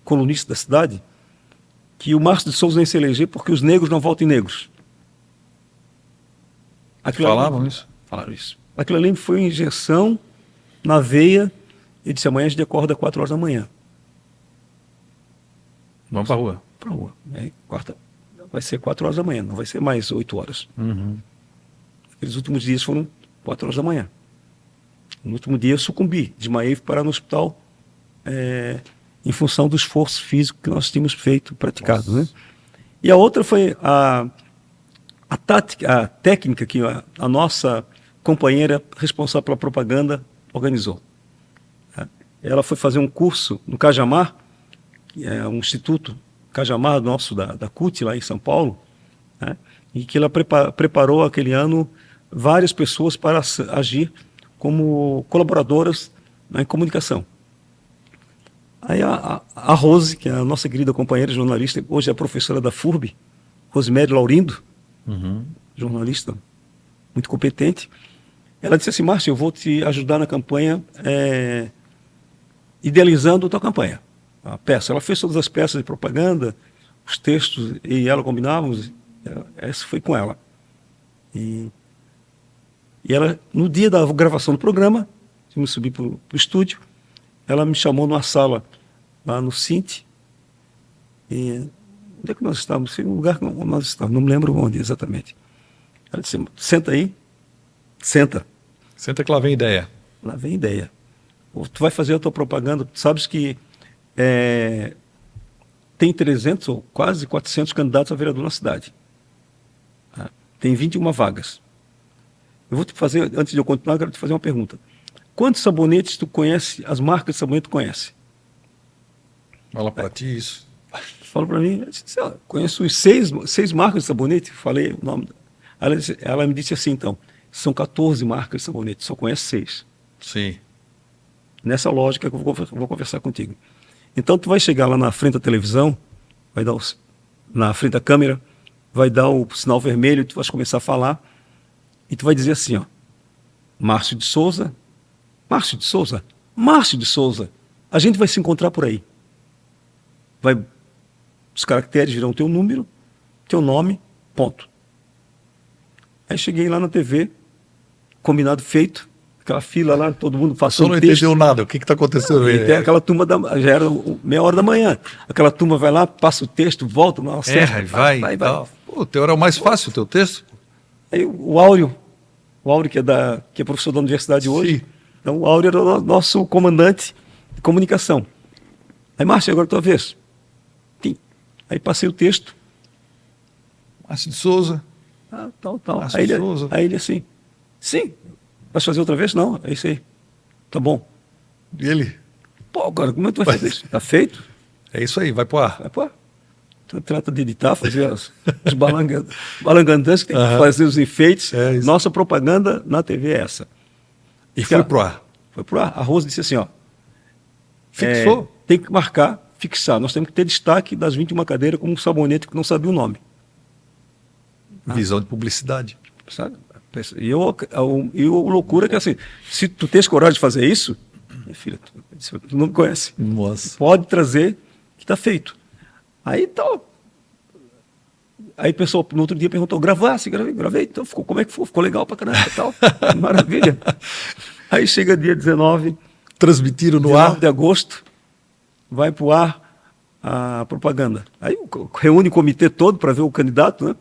colunista da cidade, que o Márcio de Souza ia se eleger porque os negros não votam em negros. Falavam isso? Falaram isso. Aquilo ali foi uma injeção na veia. Ele disse: amanhã a gente acorda às 4 horas da manhã. Vamos para a rua. Para a rua. vai ser 4 horas da manhã, não vai ser mais 8 horas. Aqueles últimos dias foram 4 horas da manhã. No último dia eu sucumbi, desmaiei e fui parar no hospital em função do esforço físico que nós tínhamos feito, praticado. Né? E a outra foi a técnica que a nossa companheira responsável pela propaganda organizou. Ela foi fazer um curso no Cajamar, que é um instituto Cajamar nosso da CUT, lá em São Paulo, né? E que ela preparou aquele ano várias pessoas para agir como colaboradoras na comunicação. Aí a Rose, que é a nossa querida companheira jornalista, hoje é professora da FURB, Rosemary Laurindo, jornalista muito competente, ela disse assim: Márcio, eu vou te ajudar na campanha, idealizando a tua campanha. A peça, ela fez todas as peças de propaganda, os textos, e ela combinávamos, essa foi com ela. E ela, no dia da gravação do programa, eu subi para o estúdio, ela me chamou numa sala lá no Cint. E onde é que nós estávamos? Foi um lugar que nós estávamos, não me lembro onde exatamente. Ela disse: senta aí, senta. Senta que lá vem ideia. Lá vem ideia. Tu vai fazer a tua propaganda, tu sabes que tem 300 ou quase 400 candidatos a vereador na cidade. Tem 21 vagas. Eu vou te fazer, antes de eu continuar, eu quero te fazer uma pergunta. Quantos sabonetes tu conhece, as marcas de sabonete tu conhece? Fala para ti isso. Fala para mim, conheço os seis marcas de sabonete, falei o nome. Ela me disse assim, então, são 14 marcas de sabonete, só conhece 6. Sim. Nessa lógica que eu vou conversar contigo. Então tu vai chegar lá na frente da televisão, vai dar na frente da câmera, vai dar o sinal vermelho, tu vai começar a falar, e tu vai dizer assim, ó: Márcio de Souza, Márcio de Souza, Márcio de Souza, a gente vai se encontrar por aí. Os caracteres virão teu número, teu nome, ponto. Aí cheguei lá na TV, combinado feito, aquela fila lá, todo mundo passando. Só não entendeu nada, o que está acontecendo aí? E tem aquela turma, já era meia hora da manhã, aquela turma vai lá, passa o texto, volta, não acerta, vai. Pô, o teu era o mais fácil, o teu texto. Aí o Áureo que é professor da universidade hoje, Sim. então o Áureo era o nosso comandante de comunicação. Aí, Márcio, agora é a tua vez. Sim. Aí passei o texto. Márcio de Souza. Tal. Márcio Aí de Souza. ele assim, sim, vai fazer outra vez? Não, é isso aí. Tá bom. E ele? Pô, agora como é que tu vai fazer isso? Tá feito? É isso aí, vai pro ar. Vai pô. Tu trata de editar, fazer os balangandãs que tem que fazer os enfeites. Nossa propaganda na TV é essa. E foi pro ar. Foi pro ar. A Rose disse assim, ó. Fixou? Tem que marcar, fixar. Nós temos que ter destaque das 21 cadeiras como um sabonete que não sabia o nome. Visão de publicidade. Sabe? E loucura que assim, se tu tens coragem de fazer isso, minha filha, tu não me conhece. Nossa. Pode trazer que está feito. Aí tal. Aí o pessoal no outro dia perguntou: gravasse? Gravei. Então como é que foi? Ficou legal pra caramba e tal. Maravilha. Aí chega dia 19. Transmitiram no 19 ar. de agosto, vai pro ar a propaganda. Aí reúne o comitê todo para ver o candidato, né?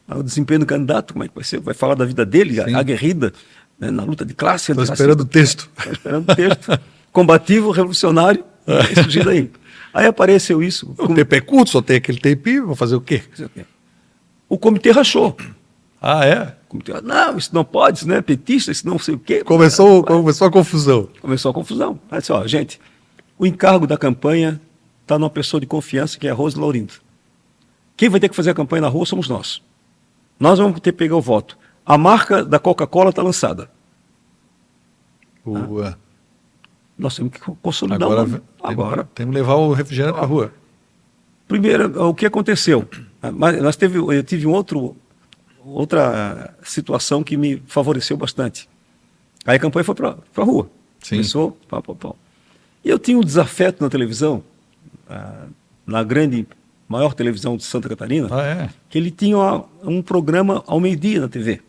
O desempenho do candidato, como é que vai ser? Vai falar da vida dele, aguerrida, né? Na luta de classe. Estou esperando o texto. Estou esperando o texto. Combativo, revolucionário, surgido aí. Aí apareceu isso. O tempo é curto, só tem aquele tempinho, vou fazer o quê? O comitê rachou. Ah, é? O comitê, não, isso não pode, isso não é petista, isso não sei o quê. Começou a confusão. Começou a confusão. Aí disse, ó, gente, o encargo da campanha está numa pessoa de confiança, que é a Rose Laurindo. Quem vai ter que fazer a campanha na rua somos nós. Nós vamos ter que pegar o voto. A marca da Coca-Cola está lançada. Boa. Nós temos que consolidar o nome. Agora. Temos que levar o refrigerante para a rua. Primeiro, o que aconteceu? Eu tive outra situação que me favoreceu bastante. Aí a campanha foi para a rua. Sim. Começou, pau. E eu tinha um desafeto na televisão, na maior televisão de Santa Catarina, que ele tinha um programa ao meio-dia na TV.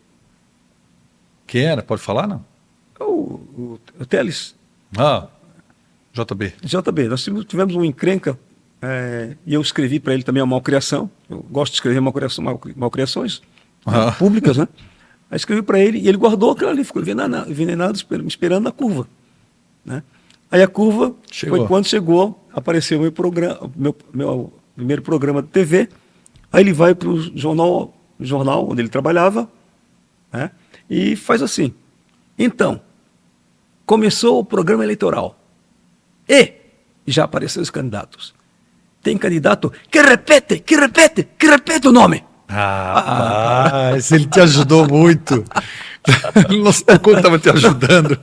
Quem era? Pode falar, não? O Teles. JB. JB. Nós tivemos uma encrenca, e eu escrevi para ele também a malcriação. eu gosto de escrever malcriações Ah. públicas, né? Aí escrevi para ele e ele guardou aquilo ali, ficou envenenado esperando a curva, né? Aí a curva Chegou. foi quando chegou, apareceu meu primeiro programa de TV, aí ele vai para o jornal onde ele trabalhava, né? E faz assim: então, começou o programa eleitoral e já apareceram os candidatos. Tem candidato que repete o nome. Rapaz, ele te ajudou muito. Ele não se deu conta que estava te ajudando.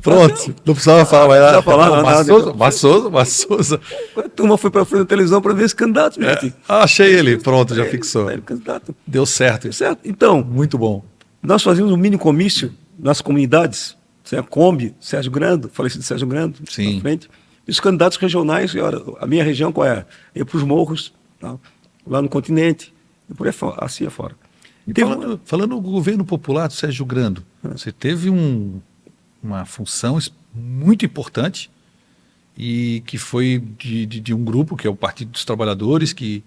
Pronto, não precisava falar mais nada. Não precisava falar, Massosa. A turma foi para frente da televisão para ver esse candidato, gente. Achei ele, pronto, já fixou. Ele, candidato. Deu certo. Certo? Então, Muito bom. nós fazíamos um mini comício nas comunidades, a Kombi, Sérgio Grando, falecido Sérgio Grando, Sim. na frente. E os candidatos regionais, a minha região qual é? Ia para os morros, tá? Lá no continente, e por aí assim afora. E Teve falando do governo popular do Sérgio Grando, você teve uma função muito importante e que foi de um grupo, que é o Partido dos Trabalhadores, que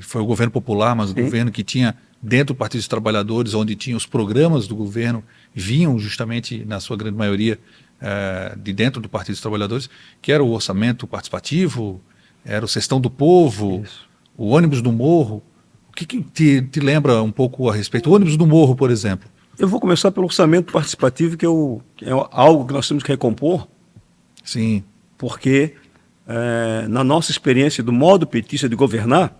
foi o governo popular, mas o governo que tinha dentro do Partido dos Trabalhadores, onde tinha os programas do governo, vinham justamente, na sua grande maioria, de dentro do Partido dos Trabalhadores, que era o orçamento participativo, era o Sestão do Povo, o ônibus do Morro. O que te lembra um pouco a respeito? O ônibus do Morro, por exemplo. Eu vou começar pelo orçamento participativo, que é algo que nós temos que recompor, Sim. porque na nossa experiência do modo petista de governar,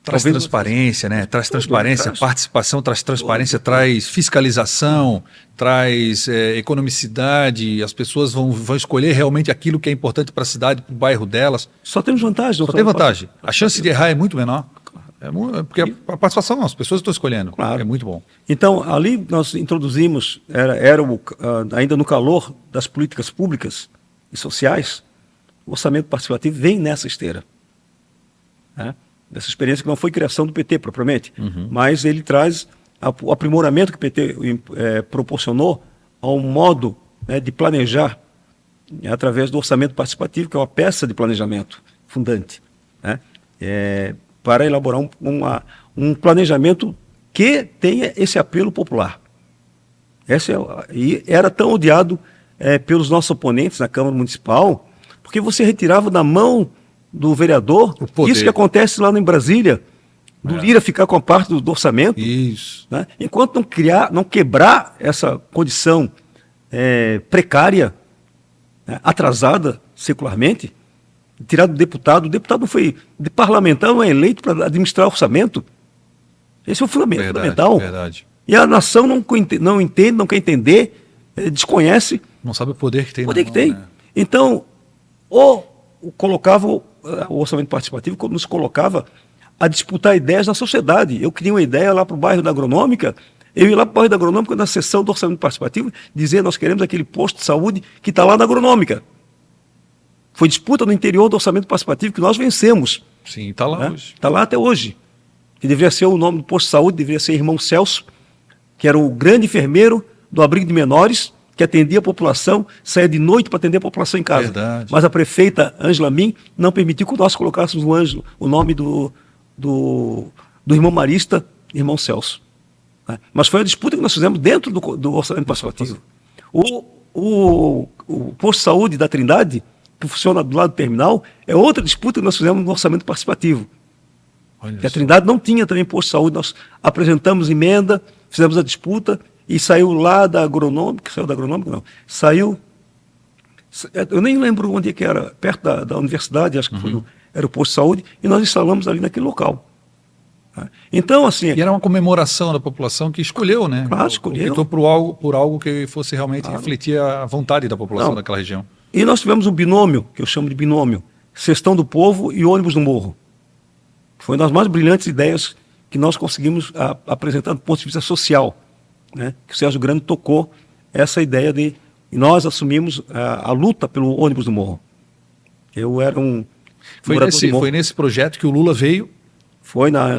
Traz talvez transparência, né? Traz transparência, traz. participação traz transparência, traz fiscalização, traz economicidade. As pessoas vão escolher realmente aquilo que é importante para a cidade, para o bairro delas. só temos vantagem. Só tem vantagem. A chance de errar é muito menor. Porque a participação, as pessoas estão escolhendo. Claro. É muito bom. Então, ali nós introduzimos, ainda no calor das políticas públicas e sociais, o orçamento participativo vem nessa esteira, né? Dessa experiência que não foi criação do PT propriamente, mas ele traz o aprimoramento que o PT proporcionou ao modo, né, de planejar, através do orçamento participativo, que é uma peça de planejamento fundante, né? Para elaborar um planejamento que tenha esse apelo popular. E era tão odiado pelos nossos oponentes na Câmara Municipal, porque você retirava da mão do vereador O poder. isso que acontece lá em Brasília, do Lira ficar com a parte do orçamento, Isso. né? Enquanto não quebrar essa condição precária, né, atrasada secularmente, tirar do deputado. O deputado não foi de parlamentar, não é eleito para administrar orçamento. Esse é o fundamental. Verdade. E a nação não entende, não quer entender, desconhece Não sabe o poder que tem. o poder na que mão, tem. né? Então, colocava o orçamento participativo, como nos colocava a disputar ideias na sociedade. Eu queria uma ideia lá para o bairro da Agronômica, eu ia lá para o bairro da Agronômica na sessão do orçamento participativo, dizer: nós queremos aquele posto de saúde que está lá na Agronômica. Foi disputa no interior do orçamento participativo que nós vencemos. Sim, está lá Né? hoje. Está lá até hoje. Que deveria ser o nome do posto de saúde, deveria ser Irmão Celso, que era o grande enfermeiro do abrigo de menores, que atendia a população, saía de noite para atender a população em casa. Verdade. Mas a prefeita Ângela Min não permitiu que nós colocássemos o nome do irmão marista, Irmão Celso. Né? Mas foi a disputa que nós fizemos dentro do orçamento participativo. O posto de saúde da Trindade, que funciona do lado do terminal, é outra disputa que nós fizemos no orçamento participativo. Olha Que a só. Trindade não tinha também posto de saúde. Nós apresentamos emenda, fizemos a disputa e saiu lá da Agronômica. Saiu da Agronômica, não. Saiu. Eu nem lembro onde é que era, perto da universidade, acho que era o posto de saúde, e nós instalamos ali naquele local. Então, assim. E era uma comemoração da população que escolheu, né? Claro, escolheu. Optou por algo que fosse realmente refletir a vontade da população daquela região. E nós tivemos um binômio, que eu chamo de binômio, Sestão do Povo e ônibus do Morro. Foi uma das mais brilhantes ideias que nós conseguimos apresentar do ponto de vista social, né? Que o Sérgio Grande tocou essa ideia e nós assumimos a luta pelo ônibus do Morro. Eu era um morador do Morro. Foi nesse projeto que o Lula veio. Foi na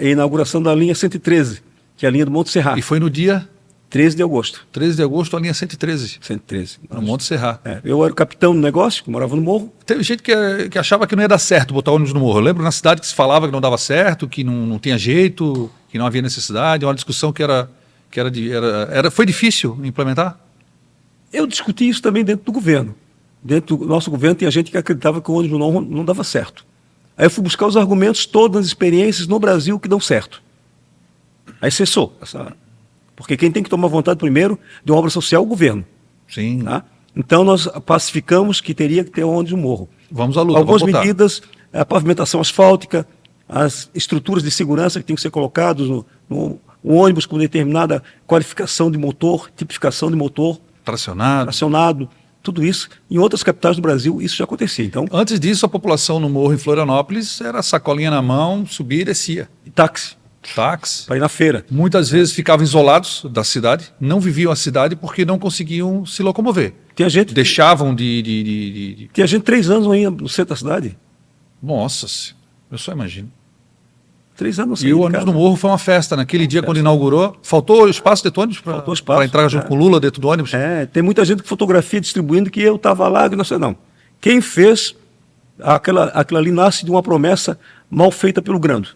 inauguração da linha 113, que é a linha do Monte Serra. E foi no dia 13 de agosto. 13 de agosto, a linha 113, 113. no Monte Serra. Eu era o capitão do negócio, que morava no morro. Teve gente que achava que não ia dar certo botar ônibus no morro. Eu lembro na cidade que se falava que não dava certo, que não tinha jeito, que não havia necessidade. Uma discussão foi difícil implementar? Eu discuti isso também dentro do governo. Dentro do nosso governo tinha gente que acreditava que o ônibus não dava certo. Aí eu fui buscar os argumentos, todas as experiências no Brasil que dão certo. Aí cessou. Porque quem tem que tomar vontade primeiro de uma obra social é o governo. Sim. Tá? Então nós pacificamos que teria que ter ônibus no morro. Vamos à luta. Algumas medidas, a pavimentação asfáltica, as estruturas de segurança que tem que ser colocadas no ônibus com determinada qualificação de motor, tipificação de motor. Tracionado, tudo isso. Em outras capitais do Brasil, isso já acontecia. Então, antes disso, a população no morro em Florianópolis era sacolinha na mão, subia e descia. E táxi. Para ir na feira. Muitas vezes ficavam isolados da cidade, não viviam a cidade porque não conseguiam se locomover. Tinha gente... Deixavam Tinha gente 3 anos ainda no centro da cidade. Nossa, eu só imagino. 3 anos E o ônibus no morro foi uma festa. Naquele dia, quando inaugurou, faltou espaço dentro do ônibus para entrar junto com o Lula dentro do ônibus? Tem muita gente que fotografia distribuindo que eu estava lá, que não sei não. Quem fez, aquela ali nasce de uma promessa mal feita pelo Grando.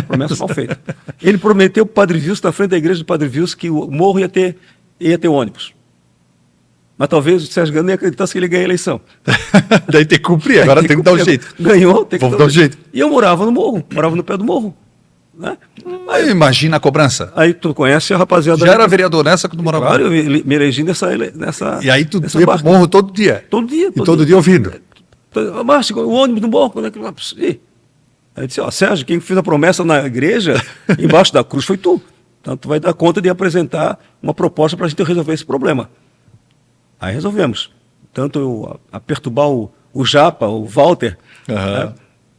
Promessa mal feita. Ele prometeu para o Padre Vilso, na frente da igreja do Padre Vilso, que o morro ia ter ônibus. Mas talvez o Sérgio Grando nem acreditasse que ele ganha a eleição. Daí tem que cumprir, agora tem que dar um jeito. Ganhou, tem que dar um jeito. E eu morava no morro, morava no pé do morro. Né? Aí, imagina a cobrança. Aí tu conhece a rapaziada... Já era vereador nessa quando morava? Claro, eu me elegi nessa... E aí tu ia pro morro todo dia? Todo dia. E todo dia ouvindo? Márcio, o ônibus no morro, quando é que... Aí eu disse, Sérgio, quem fez a promessa na igreja, embaixo da cruz, foi tu. Então tu vai dar conta de apresentar uma proposta para a gente resolver esse problema. Aí resolvemos. Tanto eu a perturbar o Japa, o Walter,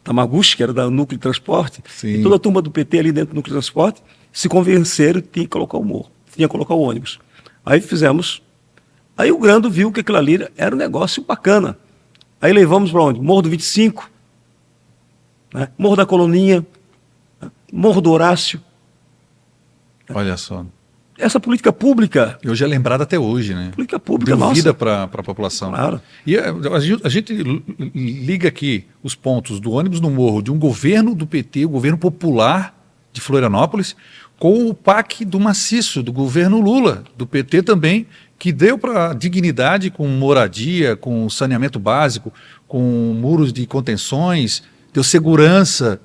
Tamaguchi, que era da Núcleo de Transporte, Sim. E toda a turma do PT ali dentro do Núcleo de Transporte, se convenceram que tinha que colocar o morro, tinha que colocar o ônibus. Aí fizemos. Aí o Grando viu que aquilo ali era um negócio bacana. Aí levamos para onde? Morro do 25, né? Morro da Coloninha, né? Morro do Horácio. Olha só. Essa política pública... E hoje é lembrada até hoje, né? Política pública, deu vida nossa. para a população. Claro. E a gente liga aqui os pontos do ônibus no morro de um governo do PT, o governo popular de Florianópolis, com o PAC do maciço, do governo Lula, do PT também, que deu para dignidade com moradia, com saneamento básico, com muros de contenções, deu segurança,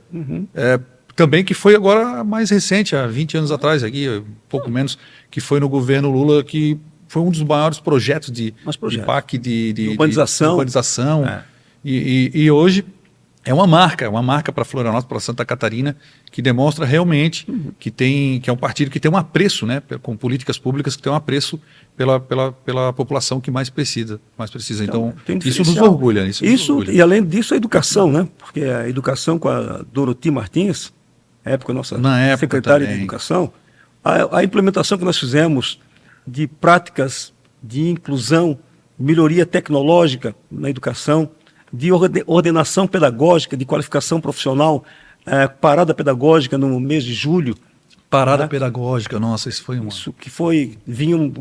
também que foi agora mais recente, há 20 anos atrás, aqui, um pouco menos, que foi no governo Lula, que foi um dos maiores projetos de PAC de urbanização. E hoje é uma marca para Florianópolis, para Santa Catarina, que demonstra realmente que é um partido que tem um apreço, né, com políticas públicas que tem um apreço pela população que mais precisa. Então isso nos orgulha. E além disso, a educação, né? Porque a educação com a Doroti Martins, nossa secretária de Educação, a implementação que nós fizemos de práticas de inclusão, melhoria tecnológica na educação, de ordenação pedagógica, de qualificação profissional, parada pedagógica no mês de julho. Parada pedagógica, nossa, isso foi Isso que vinham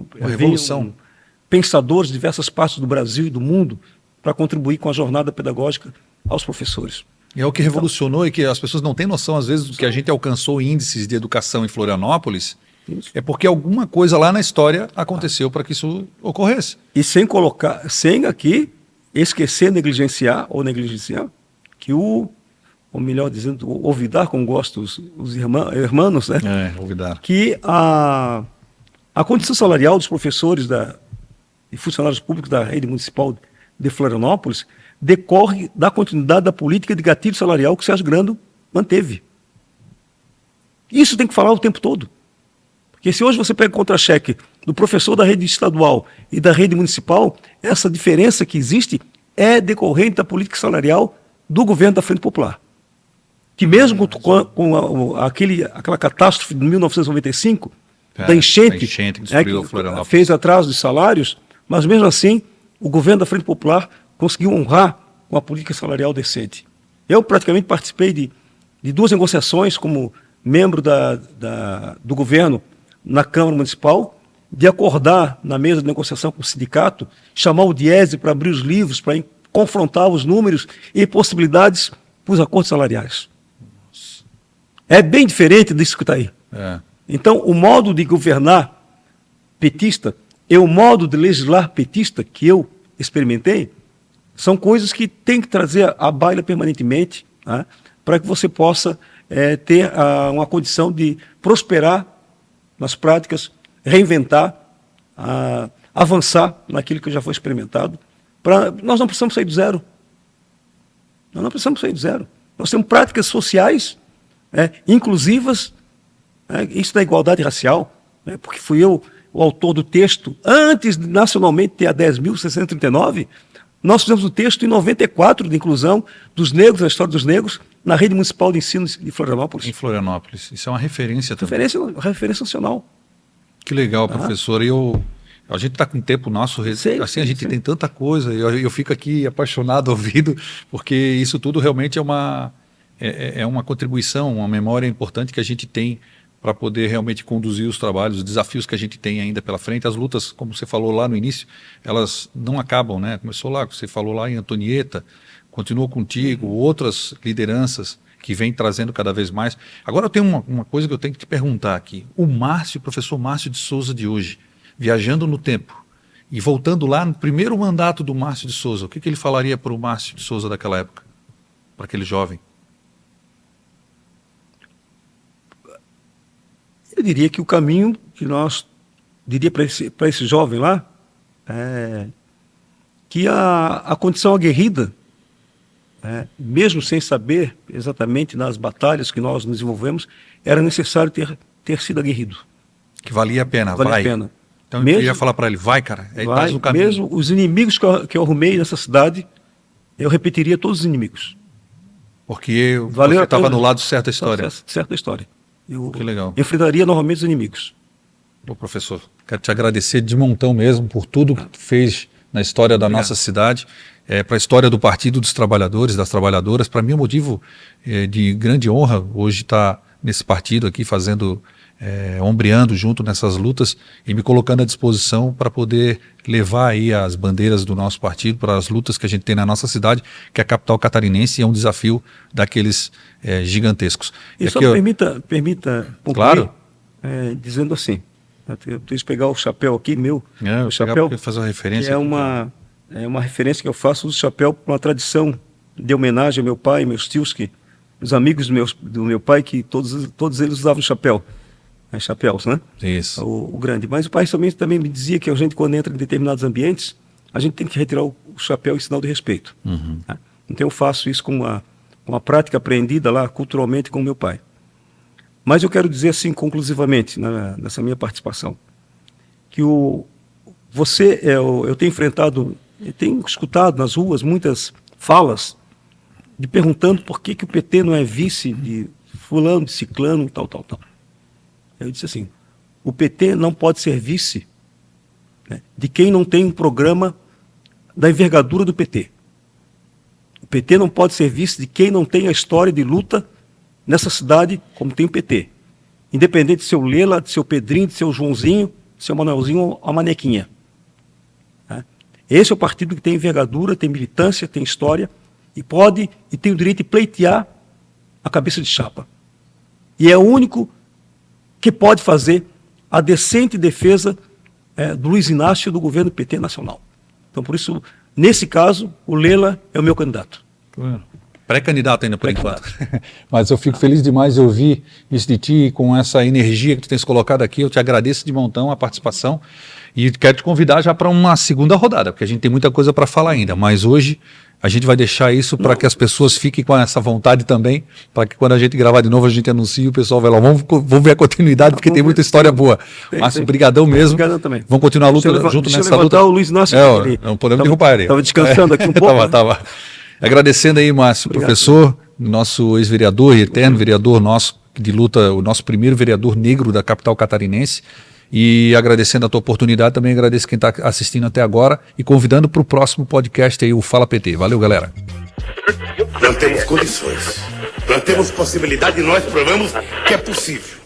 pensadores de diversas partes do Brasil e do mundo para contribuir com a jornada pedagógica aos professores. E é o que revolucionou e que as pessoas não têm noção, às vezes, do que a gente alcançou índices de educação em Florianópolis, é porque alguma coisa lá na história aconteceu para que isso ocorresse. E sem aqui esquecer, negligenciar, que ou melhor dizendo, olvidar, como gostam os irmãos, né? Olvidar. Que a condição salarial dos professores e funcionários públicos da rede municipal de Florianópolis decorre da continuidade da política de gatilho salarial que o Sérgio Grando manteve. Isso tem que falar o tempo todo. Porque se hoje você pega contra-cheque do professor da rede estadual e da rede municipal, essa diferença que existe é decorrente da política salarial do governo da Frente Popular. Que mesmo com aquela catástrofe de 1995, da enchente que destruiu Florianópolis, fez atraso de salários, mas mesmo assim o governo da Frente Popular conseguiu honrar com a política salarial decente. Eu praticamente participei de 2 negociações como membro do governo na Câmara Municipal, de acordar na mesa de negociação com o sindicato, chamar o Diese para abrir os livros, para confrontar os números e possibilidades para os acordos salariais. É bem diferente disso que está aí. Então, o modo de governar petista e o modo de legislar petista que eu experimentei são coisas que tem que trazer à baila permanentemente, né, para que você possa ter uma condição de prosperar nas práticas, reinventar, avançar naquilo que já foi experimentado. Nós não precisamos sair do zero. Nós não precisamos sair do zero. Nós temos práticas sociais inclusivas, isso da igualdade racial, porque fui eu o autor do texto, antes de nacionalmente ter a 10.639, nós fizemos o texto em 94 de inclusão dos negros, da história dos negros, na rede municipal de ensino de Florianópolis. Em Florianópolis. Isso é uma referência também. Referência nacional. Que legal, professor. A gente está com tempo nosso, assim, a gente tem tanta coisa, eu fico aqui apaixonado ouvindo, porque isso tudo realmente é uma contribuição, uma memória importante que a gente tem para poder realmente conduzir os trabalhos, os desafios que a gente tem ainda pela frente. As lutas, como você falou lá no início, elas não acabam, né? Começou lá, você falou lá em Antonieta, continuou contigo, outras lideranças que vêm trazendo cada vez mais. Agora eu tenho uma coisa que eu tenho que te perguntar aqui. O professor Márcio de Souza de hoje, viajando no tempo e voltando lá no primeiro mandato do Márcio de Souza, o que ele falaria para o Márcio de Souza daquela época? Para aquele jovem? Eu diria que o caminho que nós diria para esse jovem lá que a condição aguerrida, mesmo sem saber exatamente nas batalhas que nós nos desenvolvemos, era necessário ter sido aguerrido. Que valia a pena, valia a pena. Então eu ia falar para ele, vai cara, faz o caminho. Mesmo os inimigos que eu arrumei nessa cidade, eu repetiria todos os inimigos. Porque você estava no lado certo da história. Certo da história. Que legal. Enfrentaria novamente os inimigos. Ô, professor, quero te agradecer de montão mesmo por tudo que tu fez na história da nossa cidade, para a história do Partido dos Trabalhadores, das Trabalhadoras. Para mim é um motivo de grande honra hoje estar nesse partido aqui, ombreando junto nessas lutas e me colocando à disposição para poder levar aí as bandeiras do nosso partido para as lutas que a gente tem na nossa cidade, que é a capital catarinense, e é um desafio daqueles gigantescos. E só permita concluir, claro, dizendo assim, eu tenho que pegar o chapéu aqui, o chapéu, fazer uma referência, que é uma referência que eu faço, uso chapéu por uma tradição de homenagem ao meu pai, meus tios, os amigos do meu pai, que todos eles usavam chapéu. Chapéus, né? Isso. O grande. Mas o pai também me dizia que a gente, quando entra em determinados ambientes, a gente tem que retirar o chapéu em sinal de respeito. Uhum. Né? Então eu faço isso com uma prática aprendida lá culturalmente com o meu pai. Mas eu quero dizer assim, conclusivamente, nessa minha participação, que eu tenho enfrentado, eu tenho escutado nas ruas muitas falas de perguntando por que o PT não é vice de fulano, de ciclano, tal. Eu disse assim, o PT não pode ser vice, né, de quem não tem um programa da envergadura do PT. O PT não pode ser vice de quem não tem a história de luta nessa cidade como tem o PT. Independente de seu Lela, de seu Pedrinho, de seu Joãozinho, de seu Manuelzinho ou a Manequinha. Né? Esse é o partido que tem envergadura, tem militância, tem história e tem o direito de pleitear a cabeça de chapa. E é o único que pode fazer a decente defesa do Luiz Inácio e do governo PT nacional. Então, por isso, nesse caso, o Lela é o meu candidato. Pré-candidato ainda, por enquanto. Mas eu fico feliz demais de ouvir isso de ti, com essa energia que tu tens colocado aqui. Eu te agradeço de montão a participação e quero te convidar já para uma segunda rodada, porque a gente tem muita coisa para falar ainda, mas hoje a gente vai deixar isso para que as pessoas fiquem com essa vontade também, para que quando a gente gravar de novo a gente anuncie e o pessoal vai lá, vamos ver a continuidade, porque tem muita história boa. Márcio, brigadão mesmo. Obrigadão também. Vamos continuar a luta junto nessa luta. O Luiz Inácio. Não podemos derrubar ele. Estava descansando aqui um pouco. Tava. Agradecendo aí, Márcio, professor, nosso ex-vereador e eterno vereador nosso de luta, o nosso primeiro vereador negro da capital catarinense. E agradecendo a tua oportunidade, também agradeço quem está assistindo até agora e convidando para o próximo podcast aí, o Fala PT. Valeu, galera. Não temos condições. Não temos possibilidade e nós provamos que é possível.